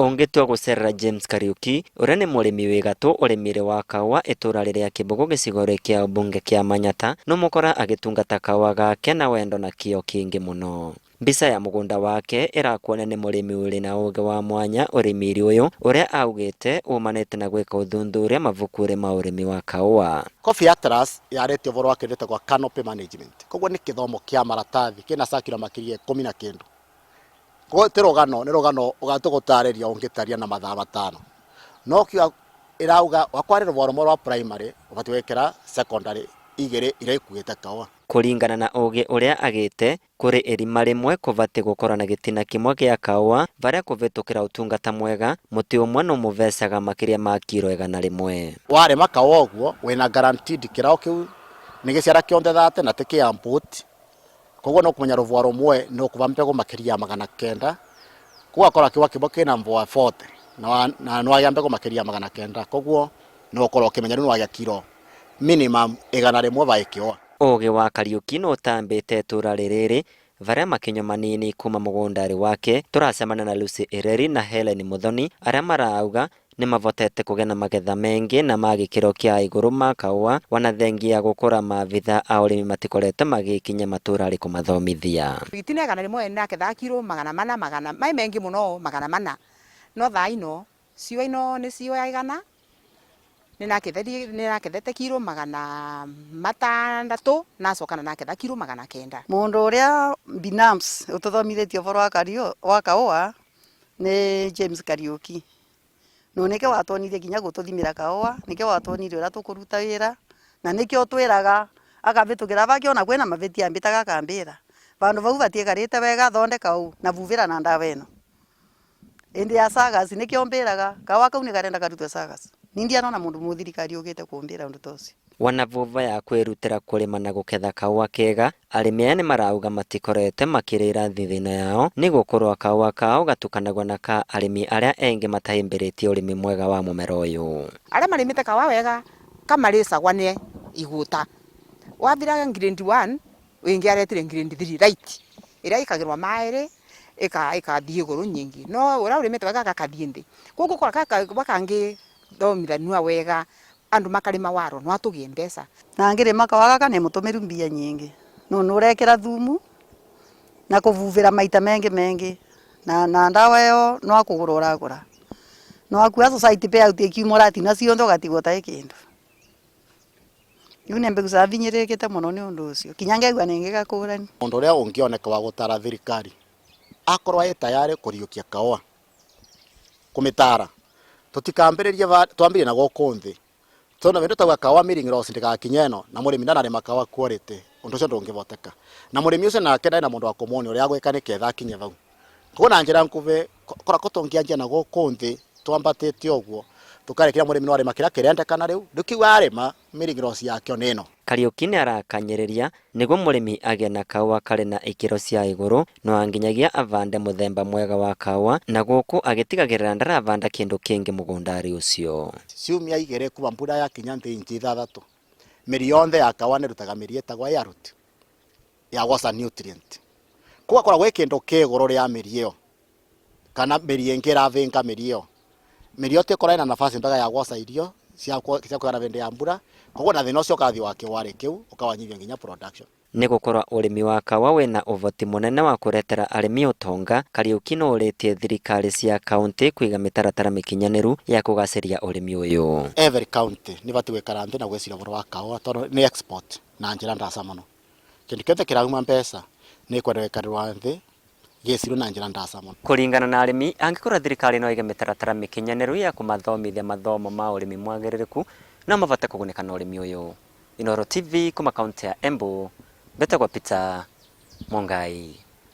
Ongetua gucerera James Kariuki uria ni murimi wi gatũ urimire wa kawa itura riria Kibugu gicigore kia bunge kia Manyata no mukora agitungata kawa gake na wendo na kio kingi muno. Mbica ya mugunda wake irakuona ni murimi uri na uge wa mwanya urimiri uyu uria augite umanite na gwika uthundhuria mavukuri ma urimi wa kawa. Coffee Atlas yarete uvoro wake kwa canopy management. Koguo ni kithomo kia maratathi kina sakira makiria 10 Kwa tirogano ni rogano ugatugutariria ungitaria na mathaa 5 no kio irauga wakwarira uvoro wa primary ubatiwekera secondary igere ira ikuite kawa. Kuringana na uge uria agite kuri irima rimwe kuvati gukora na gitina kimwe gia kawa varia kuvitukira utungata mwega muti umwe no muvecaga makiria ma kilo 100. Warema kawa uguo wina guaranteed kirao kiu ni giciara kionde thate na tiki amput. Koguo no kumenya ruvwa rumwe no kuva mpego makiria 900 kwa kora kiwa kiboke na mvua 40 na no ya mpego makiria 900 koguo no kora kimenya no ya kilo minimum 100 vaikio. Uge wa Kariuki no tambite itura ririri varia makinyo manini kuma mugundari wake turacemana na Lucy Ireri na Helen Muthoni aria marauga ni mavotete kugena magetha mengi na magikiro kia iguru ma kawa wanathengia gukura mavitha a urimi matikorete magikinya matura ari kumathomithia. Itine kana rimwe na ketha kilo 400 mai mengi muno 400 no thaino cio ino ni cio yaigana ni nakethete kilo 600 na sokana na ketha kilo 900. Mundu uria binams ututhomithitie uvoro wa kawa ni James Kariuki. No nike watonithie kinya gututhimira kawa nike watonithie uria tukuruta wira na nike otwiraga akavitukira vakiona kwina maveti ambitaga kambira vandu vau vatiekarite wega thondeka u na vuvira na ndawa ino indi ya sagas nike ombiraga kawa kau ni karenda karutwe sagas nindiana na mundu muthirikari ugite kumbira undu tosi. Wanavuva ya kwirutira kurima na guketha kawa kega arimi aya ni marauga matikorete makirira thithina yao ni gukorwa kawa kao gatukanagwa na ka arimi aria engi matahimbiritie urimi mwega wa mumera uyu. Aria marimite kawa wega kamaricagwa ni iguta wabiraga grade 1 wingi aretire grade 3 right iria ikagirwa mairi ikathie iguru nyingi no ura urimite wega gakathie ndi guku kora bakangi thomithanua wega andu makarima waro no atugie mbeca na ngirima kawa gaka ni mutumiru mbia nyingi no nurekera thumu na kuvuvira maita mengi na ndawa yo no akugura uragura no akua society payout ikimorati na ciondo gatigota ikindu yune mbegu za vinyirikite muno ni undu ucio kinyangegwa ningi gakurani mundu uria ungioneka wa gutara thirikari akorwa ye tayari kuriukia kawa kumitara tutikambiririe twambirie na gokonthi tona vendo tawa kawa milling loss ndikakinyeno na murimi ndanare makawa quality undu cio ndungivoteka na murimi ucio nake na mundu wa komoni uria gwika ni ketha kinye vau kuona njira nkuve kora kotongianjia na gokonthi twambatite uguo tukarekira murimi no arima kira kirendekana riu ndukiwa arima milling loss yake oneno. Kariuki ni arakanyiriria niguo murimi agie na kawa kari na ikiro cia iguru no anginyagia avande muthemba mwega wa kawa na guku agitigagirira ndaravanda kindu kingi mugundari ucio. Ciumia igere kuva mbura ya kinya inchi 6 miri yonthe ya kawa ni rutaga miri etagwa ya root ya wasa nutrient kwa kora gwe kindu kiguru ria miri iyo kana miri ingira vinga miri iyo miri yote kora ina nafasi mpaka ya wasa irio cia kugana vende ya mbura koguo na thina ucio kathi wake wari kiu ukawanyivia nginya production. Ni gukorwa urimi wa kawa wina uvoti munene wa kuretera arimi utonga. Kariuki no uritie thirikari cia county kwiga mitaratara mikinyaniru ya kugaciria urimi uyu. Every county ni vati gwikara nthi na gwicira uvoro wa kawa tondu ni export na njira ndasa muno kindu kiothe kirauma mbeca ni kwenderekanirwa nthi giciro na njira ndasa muno. Kuringana na arimi angikorwa thirikari no ige mitaratara mikinyaniru ya kumathomithia mathomo ma urimi mwagiririku no mavate kuguneka na urimi uyu. Inooro TV kuma kaunti ya Embu. Betagwa Peter Mongai.